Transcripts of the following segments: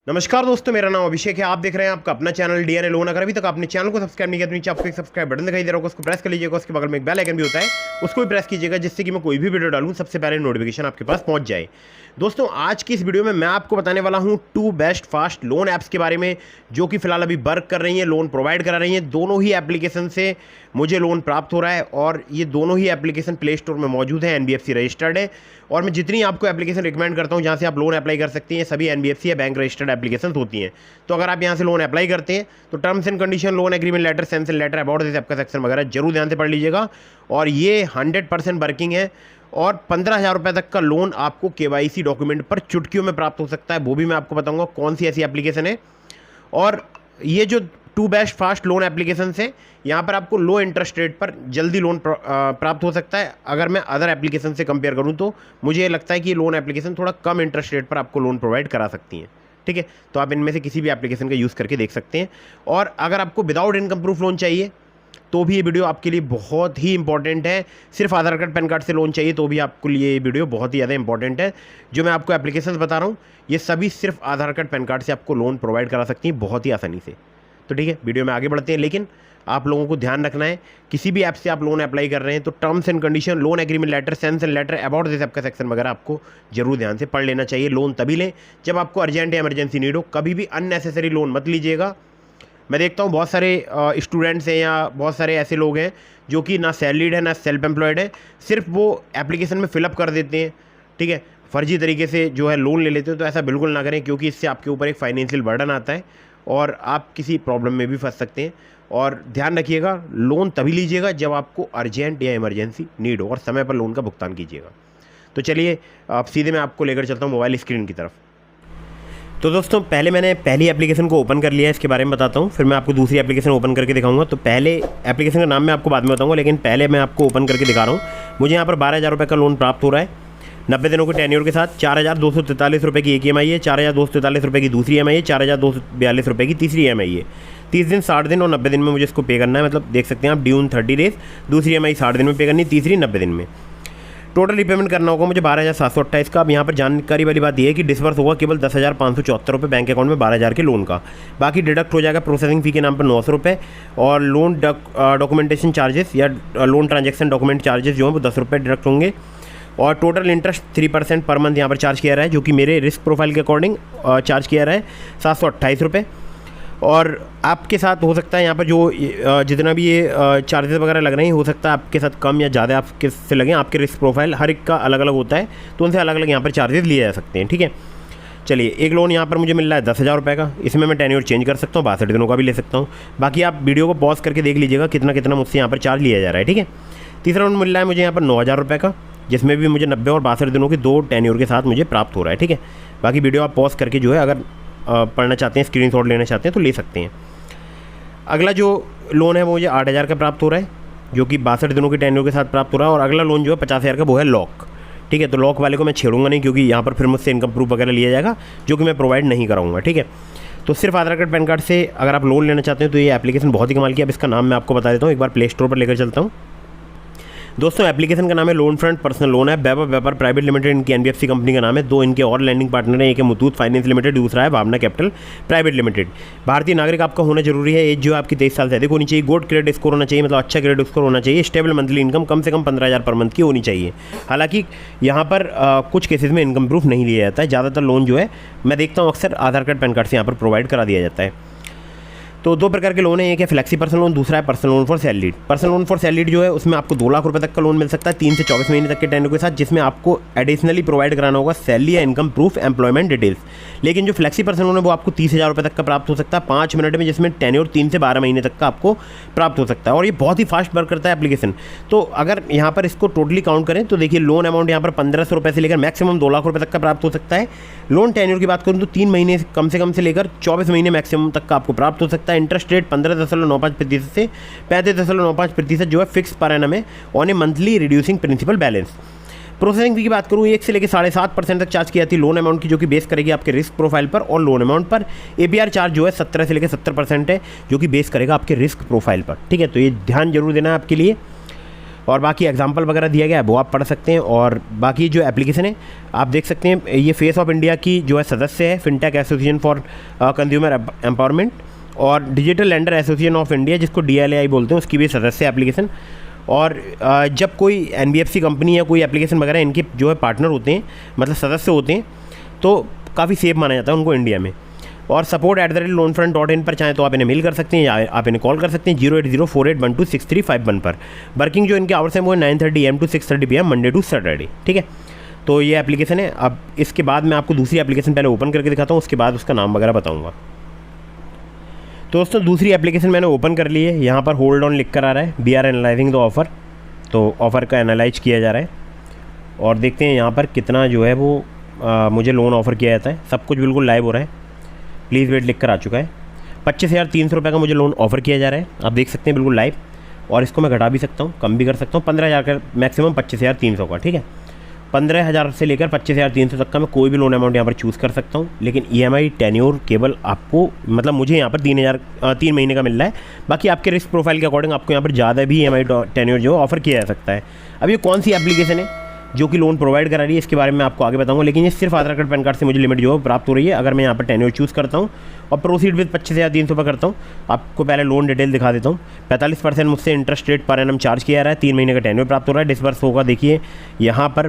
नमस्कार दोस्तों, मेरा नाम अभिषेक है। आप देख रहे हैं आपका अपना चैनल डीएनए लोन। अगर अभी तक आपने चैनल को सब्सक्राइब नहीं किया तो नीचे आपको एक सब्सक्राइब बटन दिखाई दे रहा होगा, उसको प्रेस कर लीजिएगा। उसके बगल में एक बेल आइकन भी होता है, उसको भी प्रेस कीजिएगा, जिससे कि मैं कोई भी वीडियो डालूं सबसे पहले नोटिफिकेशन आपके पास पहुंच जाए। दोस्तों, आज की इस वीडियो में मैं आपको बताने वाला हूं 2 बेस्ट फास्ट लोन ऐप्स के बारे में, जो कि फिलहाल अभी वर्क कर रही हैं, लोन प्रोवाइड करा रही हैं। दोनों ही एप्लीकेशन से मुझे लोन प्राप्त हो रहा है और ये दोनों ही एप्लीकेशन प्ले स्टोर में मौजूद है, एनबीएफसी रजिस्टर्ड है। और मैं जितनी आपको एप्लीकेशन रिकमेंड करता हूं जहां से आप लोन अप्लाई कर सकती हैं, सभी एनबीएफसी या बैंक रजिस्टर्ड एप्लीकेशन होती हैं। तो अगर आप यहां से लोन अप्लाई करते हैं तो terms and condition, loan agreement letter, sanction letter, about this app का सेक्शन वगैरह जरूर ध्यान से पढ़ लीजिएगा। और ये 100% वर्किंग है और 15,000 रुपये तक का लोन आपको केवाईसी डॉक्यूमेंट पर चुटकियों में प्राप्त हो सकता है। वो भी मैं आपको बताऊंगा कौन सी ऐसी एप्लीकेशन है। और ये जो 2 बेस्ट फास्ट लोन एप्लीकेशन है, यहाँ पर आपको लो इंटरेस्ट रेट पर जल्दी लोन प्राप्त हो सकता है। अगर मैं अदर एप्लीकेशन से कंपेयर करूँ तो मुझे ये लगता है कि ये लोन एप्लीकेशन थोड़ा कम इंटरेस्ट रेट पर आपको लोन प्रोवाइड करा सकती हैं। ठीक है, तो आप इनमें से किसी भी एप्लीकेशन का यूज़ करके देख सकते हैं। और अगर आपको विदाउट इनकम प्रूफ लोन चाहिए तो भी ये वीडियो आपके लिए बहुत ही इंपॉर्टेंट है। सिर्फ आधार कार्ड पैन कार्ड से लोन चाहिए तो भी आपके लिए ये वीडियो बहुत ही ज़्यादा इंपॉर्टेंट है। जो मैं आपको एप्लीकेशंस बता रहा हूँ ये सभी सिर्फ आधार कार्ड पैन कार्ड से आपको लोन प्रोवाइड करा सकती हैं बहुत ही आसानी से। तो ठीक है, वीडियो में आगे बढ़ते हैं, लेकिन आप लोगों को ध्यान रखना है किसी भी ऐप से आप लोन अप्लाई कर रहे हैं तो terms and condition, loan agreement letter, sanction letter, about this app का सेक्शन वगैरह आपको जरूर ध्यान से पढ़ लेना चाहिए। लोन तभी लें जब आपको अर्जेंट या इमरजेंसी नीड हो। कभी भी अननेसेसरी लोन मत लीजिएगा। मैं देखता हूँ बहुत सारे स्टूडेंट्स हैं या बहुत सारे ऐसे लोग हैं जो कि ना सैलरीड है ना सेल्फ एम्प्लॉयड है, सिर्फ वो एप्लीकेशन में फिलअप कर देते हैं। ठीक है, फर्जी तरीके से जो है लोन ले लेते हो। तो ऐसा बिल्कुल ना करें, क्योंकि इससे आपके ऊपर एक फाइनेंशियल बर्डन आता है और आप किसी प्रॉब्लम में भी फंस सकते हैं। और ध्यान रखिएगा, लोन तभी लीजिएगा जब आपको अर्जेंट या इमरजेंसी नीड हो और समय पर लोन का भुगतान कीजिएगा। तो चलिए अब सीधे मैं आपको लेकर चलता हूँ मोबाइल स्क्रीन की तरफ। तो दोस्तों, पहले मैंने पहली एप्लीकेशन को ओपन कर लिया है, इसके बारे में बताता हूँ, फिर मैं आपको दूसरी एप्लीकेशन ओपन करके दिखाऊंगा। तो पहले एप्लीकेशन का नाम मैं आपको बाद में बताऊंगा, लेकिन पहले मैं आपको ओपन करके दिखा रहा हूँ। मुझे यहाँ पर 12,000 रुपये का लोन प्राप्त हो रहा है 90 दिनों के टेन्योर के साथ। 4,243 रुपये की एक EMI है, 4,243 रुपये की दूसरी EMI है, 4,242 रुपये की तीसरी EMI है। 30 दिन, 60 दिन और 90 दिन में मुझे इसको पे करना है। मतलब देख सकते हैं आप, ड्यू इन 30 डेज, दूसरी EMI 60 दिन में पे करनी, तीसरी 90 दिन में। टोटल रिपेमेंट करना होगा मुझे 12,728 का। अब यहाँ पर जानकारी वाली बात यह है कि डिसबर्स होगा केवल 10,574 रुपये बैंक अकाउंट में 12,000 के लोन का। बाकी डिडक्ट हो जाएगा प्रोसेसिंग फ़ी के नाम पर 900 रुपये, और लोन डॉक्यूमेंटेशन चार्जेस या लोन ट्रांजैक्शन डॉक्यूमेंट चार्जेस जो हैं वो 10 रुपये डिडक्ट होंगे। और टोटल इंटरेस्ट 3% पर मंथ यहाँ पर चार्ज किया रहा है, जो कि मेरे रिस्क प्रोफाइल के अकॉर्डिंग चार्ज किया रहा है 728 रुपये। और आपके साथ हो सकता है यहाँ पर जो जितना भी ये चार्जेस वगैरह लग रहे हैं, हो सकता है आपके साथ कम या ज़्यादा आपके से लगें। आपके रिस्क प्रोफाइल हर एक का अलग अलग होता है, तो उनसे अलग अलग यहाँ पर चार्जेस लिए जा सकते हैं। ठीक है, चलिए एक लोन यहाँ पर मुझे मिल रहा है 10,000 रुपये का। इसमें मैं टेन्योर चेंज कर सकता हूँ, 62 दिनों का भी ले सकता हूँ। बाकी आप वीडियो को पॉज करके देख लीजिएगा कितना कितना मुझसे यहाँ पर चार्ज लिया जा रहा है। ठीक है, तीसरा लोन मिल रहा है मुझे यहाँ पर 9,000 रुपये का, जिसमें भी मुझे 90 और 62 दिनों के 2 टेन्योर के साथ मुझे प्राप्त हो रहा है। ठीक है, बाकी वीडियो आप पॉज करके जो है अगर पढ़ना चाहते हैं, स्क्रीनशॉट लेना चाहते हैं तो ले सकते हैं। अगला जो लोन है वो मुझे 8,000 का प्राप्त हो रहा है, जो कि 62 दिनों के टेन्योर के साथ प्राप्त हो रहा है। और अगला लोन जो है 50,000 का, वो है लॉक। ठीक है, तो लॉक वाले को मैं छेड़ूंगा नहीं, क्योंकि यहाँ पर फिर मुझसे इनकम प्रूफ वगैरह लिया जाएगा, जो कि मैं प्रोवाइड नहीं कराऊंगा। ठीक है, तो सिर्फ आधार कार्ड पैन कार्ड से अगर आप लोन लेना चाहते हैं तो ये एप्लीकेशन बहुत ही कमाल की। अब इसका नाम मैं आपको बता देता हूँ, एक बार प्ले स्टोर पर लेकर चलता हूँ। दोस्तों, एप्लीकेशन का नाम है लोन फ्रंट पर्सनल लोन है। वैभव व्यापार प्राइवेट लिमिटेड इनकी एनबीएफसी कंपनी का नाम है। 2 इनके और लैंडिंग पार्टनर हैं, एक है मुथूट फाइनेंस लिमिटेड, दूसरा है भावना कैपिटल प्राइवेट लिमिटेड। भारतीय नागरिक आपका होना जरूरी है। एज जो है आपकी 23 साल से अधिक होनी चाहिए। गुड क्रेडिट स्कोर होना चाहिए, मतलब अच्छा क्रेडिट स्कोर होना चाहिए। स्टेबल मंथली इनकम कम से कम 15,000 पर मंथ की होनी चाहिए। हालांकि यहाँ पर कुछ केसेस में इनकम प्रूफ नहीं लिया जाता है। ज़्यादातर लोन जो है मैं देखता हूँ अक्सर आधार कार्ड पैन कार्ड से यहाँ पर प्रोवाइड करा दिया जाता है। तो 2 प्रकार के लोन है, एक है फ्लेक्सी पर्सनल लोन, दूसरा है personal loan for salaried. Personal loan for salaried जो है उसमें आपको 2 लाख रुपए तक का लोन मिल सकता है 3 से 24 महीने तक के टेन्योर के साथ, जिसमें आपको एडिशनली प्रोवाइड कराना होगा सैलरी या इनकम प्रूफ, एम्प्लॉयमेंट डिटेल्स। लेकिन जो फ्लेक्सी पर्सनल लोन है वो आपको 30,000 रुपये तक का प्राप्त हो सकता है 5 मिनट में, जिसमें टेन्योर 3 से 12 महीने तक का आपको प्राप्त हो सकता है। और ये बहुत ही फास्ट वर्क करता है एप्लीकेशन। तो अगर यहाँ पर इसको टोटली काउंट करें तो देखिए लोन अमाउंट यहाँ पर 1,500 रुपये से लेकर मैक्सिमम 2 लाख रुपये तक का प्राप्त हो सकता है। लोन टेन्योर की बात करूँ तो 3 महीने कम से लेकर 24 महीने मैक्सिमम तक का आपको प्राप्त हो सकता है। इंटरेस्ट रेट 15.95% से 35.95% जो है फिक्स पर एनम है on a monthly reducing principal balance. Processing fee की बात करूँ 1 से लेकर 7.5% तक चार्ज की जाती है लोन अमाउंट की, जो कि बेस करेगी आपके रिस्क प्रोफाइल पर और लोन अमाउंट पर। APR चार्ज जो है 17 से लेकर 70% है, जो कि बेस करेगा आपके रिस्क प्रोफाइल पर। ठीक है, तो ये ध्यान जरूर देना है आपके लिए। और बाकी एग्जाम्पल वगैरह दिया गया है वो आप पढ़ सकते हैं। और बाकी जो एप्लीकेशन है आप देख सकते हैं, ये फेस ऑफ इंडिया की जो है सदस्य है, fintech association for consumer empowerment, और digital lender association of India जिसको DLAI बोलते हैं, उसकी भी सदस्य है एप्लीकेशन। और जब कोई NBFC कंपनी या कोई एप्लीकेशन वगैरह इनके जो है पार्टनर होते हैं, मतलब सदस्य होते हैं, तो काफ़ी सेफ माना जाता है उनको इंडिया में। और support@loanfront.in पर चाहें तो आप इन्हें मेल कर सकते हैं या आप इन्हें कॉल कर सकते हैं 08048126351 पर। वर्किंग जो इनके आवर्स हैं वो 9:30 AM to 6:30 PM Monday to Saturday, ठीक है। तो ये एप्लीकेशन है। अब इसके बाद मैं आपको दूसरी एप्लीकेशन पहले ओपन करके दिखाता हूँ, उसके बाद उसका नाम वगैरह बताऊँगा। तो दोस्तों दूसरी एप्लीकेशन मैंने ओपन कर ली है। यहाँ पर होल्ड ऑन लिख कर आ रहा है, we are analysing the offer. तो ऑफ़र का एनालाइज किया जा रहा है और देखते हैं यहाँ पर कितना जो है वो मुझे लोन ऑफ़र किया जाता है। सब कुछ बिल्कुल लाइव हो रहा है, प्लीज़ वेट लिख कर आ चुका है। 25,300 रुपये का मुझे लोन ऑफ़र किया जा रहा है, आप देख सकते हैं बिल्कुल लाइव। और इसको मैं घटा भी सकता हूँ, कम भी कर सकता हूँ। 15,000 का मैक्सिमम 25,300 का, ठीक है। 15,000 से लेकर 25,300 तक का मैं कोई भी लोन अमाउंट यहाँ पर चूज़ कर सकता हूँ। लेकिन EMI टेन्योर केवल आपको, मतलब मुझे यहाँ पर 3 महीने का मिल रहा है। बाकी आपके रिस्क प्रोफाइल के अकॉर्डिंग आपको यहाँ पर ज़्यादा भी EMI टेन्योर जो ऑफ़र किया जा सकता है। अब ये कौन सी एप्लीकेशन है जो कि लोन प्रोवाइड करा रही है, इसके बारे में आपको आगे बताऊंगा। लेकिन ये सिर्फ आधार कार्ड पैन कार्ड से मुझे लिमिट जो है प्राप्त हो रही है। अगर मैं यहाँ पर टेन्योर चूज़ करता हूँ और प्रोसीड विद 25,300 रुपये करता हूँ, आपको पहले लोन डिटेल दिखा देता हूँ। 45% मुझसे interest rate per annum charge किया जा रहा है, 3 महीने का टेन्योर प्राप्त हो रहा है। डिस्बर्स होगा, देखिए यहाँ पर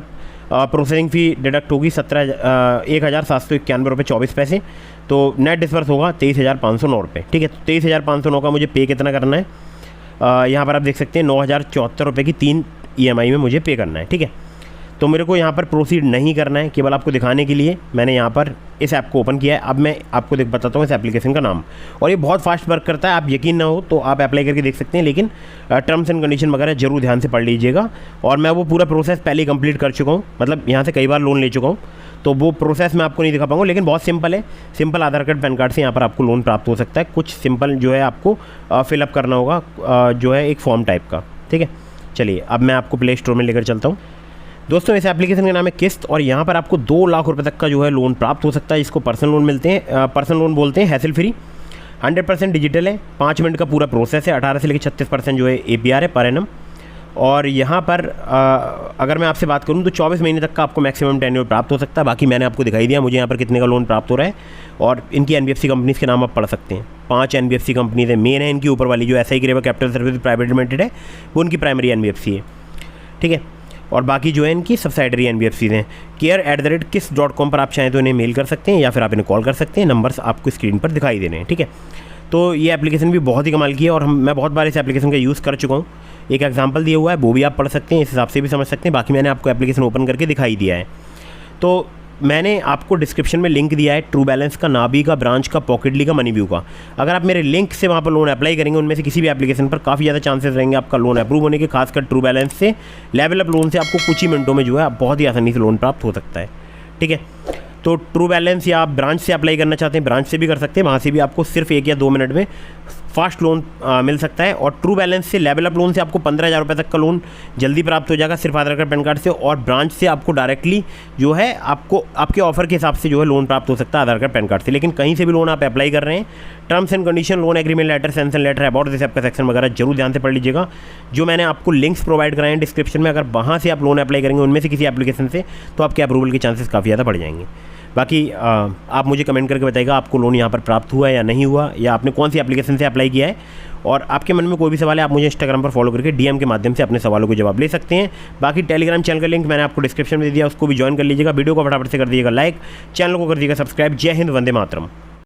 प्रोसेसिंग फ़ी डिडक्ट होगी 1,791 रुपये 24 पैसे। तो नेट डिस्बर्स होगा 23,509 रुपये, ठीक है। तो 23,509 का मुझे पे कितना करना है, यहाँ पर आप देख सकते हैं 9,074 रुपये की 3 EMI में मुझे पे करना है, ठीक है। तो मेरे को यहाँ पर प्रोसीड नहीं करना है, केवल आपको दिखाने के लिए मैंने यहाँ पर इस ऐप को ओपन किया है। अब मैं आपको बताता हूँ इस एप्लीकेशन का नाम। और ये बहुत फास्ट वर्क करता है, आप यकीन ना हो तो आप अप्लाई करके देख सकते हैं। लेकिन टर्म्स एंड कंडीशन वगैरह जरूर ध्यान से पढ़ लीजिएगा। और मैं वो पूरा प्रोसेस पहले ही कंप्लीट कर चुका हूँ, मतलब यहाँ से कई बार लोन ले चुका हूँ, तो वो प्रोसेस मैं आपको नहीं दिखा पाऊँगा। लेकिन बहुत सिंपल है, सिंपल आधार कार्ड पैन कार्ड से यहाँ पर आपको लोन प्राप्त हो सकता है। कुछ सिंपल जो है आपको फिलअप करना होगा, जो है एक फॉर्म टाइप का, ठीक है। चलिए अब मैं आपको प्ले स्टोर में लेकर चलता हूँ। दोस्तों इस एप्लीकेशन का नाम है किस्त, और यहाँ पर आपको 2 लाख रुपए तक का जो है लोन प्राप्त हो सकता है, जिसको पर्सनल लोन मिलते हैं, पर्सनल लोन बोलते हैं, हैसल फ्री, 100% डिजिटल है, 5 मिनट का पूरा प्रोसेस है, 18 से लेकर 36% जो है APR है पर एनम। और यहाँ पर अगर मैं आपसे बात करूँ तो 24 महीने तक का आपको मैक्सिमम टेन्योर प्राप्त हो सकता है। बाकी मैंने आपको दिखाई दिया मुझे यहाँ पर कितने का लोन प्राप्त हो रहा है। और इनकी NBFC कंपनीज़ के नाम आप पढ़ सकते हैं। 5 NBFC कंपनीज़ है, मेन है इनकी ऊपर वाली जो SI Creva capital service private limited है, वो उनकी प्राइमरी NBFC है, ठीक है। और बाकी जो है इनकी सब्सिडरी NBFCs हैं। care@kiss.com पर आप चाहें तो इन्हें मेल कर सकते हैं या फिर आप इन्हें कॉल कर सकते हैं। नंबर्स आपको स्क्रीन पर दिखाई दे रहे हैं, ठीक है। तो ये एप्लीकेशन भी बहुत ही कमाल की है और मैं बहुत बार इस एप्लीकेशन का यूज़ कर चुका हूँ। एक एग्जांपल दिया हुआ है, वो भी आप पढ़ सकते हैं, इस हिसाब से भी समझ सकते हैं। बाकी मैंने आपको एप्लीकेशन ओपन करके दिखाई दिया है। तो मैंने आपको डिस्क्रिप्शन में लिंक दिया है ट्रू बैलेंस का, नाबी का, ब्रांच का, पॉकेटली का, मनी व्यू का। अगर आप मेरे लिंक से वहाँ पर लोन अप्लाई करेंगे, उनमें से किसी भी एप्लीकेशन पर काफ़ी ज़्यादा चांसेस रहेंगे आपका लोन अप्रूव होने के। खासकर ट्रू बैलेंस से लेवल अप लोन से आपको कुछ ही मिनटों में जो है बहुत ही आसानी से लोन प्राप्त हो सकता है, ठीक है। तो ट्रू बैलेंस या आप ब्रांच से अप्लाई करना चाहते हैं, ब्रांच से भी कर सकते हैं, वहाँ से भी आपको सिर्फ 1 या 2 मिनट में फास्ट लोन मिल सकता है। और ट्रू बैलेंस से लेवल अप लोन से आपको 15,000 रुपये तक का लोन जल्दी प्राप्त हो जाएगा, सिर्फ आधार कार्ड पैन कार्ड से। और ब्रांच से आपको डायरेक्टली जो है आपको आपके ऑफर के हिसाब से जो है लोन प्राप्त हो सकता है आधार कार्ड पैन कार्ड से। लेकिन कहीं से भी लोन आप अप्लाई कर रहे हैं, terms and condition, loan agreement letter, sanction letter, about this आपका सेक्शन वगैरह जरूर ध्यान से पढ़ लीजिएगा। जो मैंने आपको लिंक्स प्रोवाइड कराए हैं डिस्क्रिप्शन में, अगर वहाँ से आप लोन अप्लाई करेंगे उनमें से किसी एप्लीकेशन से, तो आपके अप्रूवल के चांसेस काफ़ी ज़्यादा बढ़ जाएंगे। बाकी आप मुझे कमेंट करके बताइएगा आपको लोन यहाँ पर प्राप्त हुआ है या नहीं हुआ, या आपने कौन सी एप्लीकेशन से अप्लाई किया है। और आपके मन में कोई भी सवाल है, आप मुझे इंस्टाग्राम पर फॉलो करके DM के माध्यम से अपने सवालों को जवाब ले सकते हैं। बाकी टेलीग्राम चैनल का लिंक मैंने आपको डिस्क्रिप्शन में दे दिया, उसको भी ज्वाइन कर लीजिएगा। वीडियो को फटाफट से कर दीजिएगा लाइक, चैनल को कर दीजिएगा सब्सक्राइब। जय हिंद, वंदे मातरम।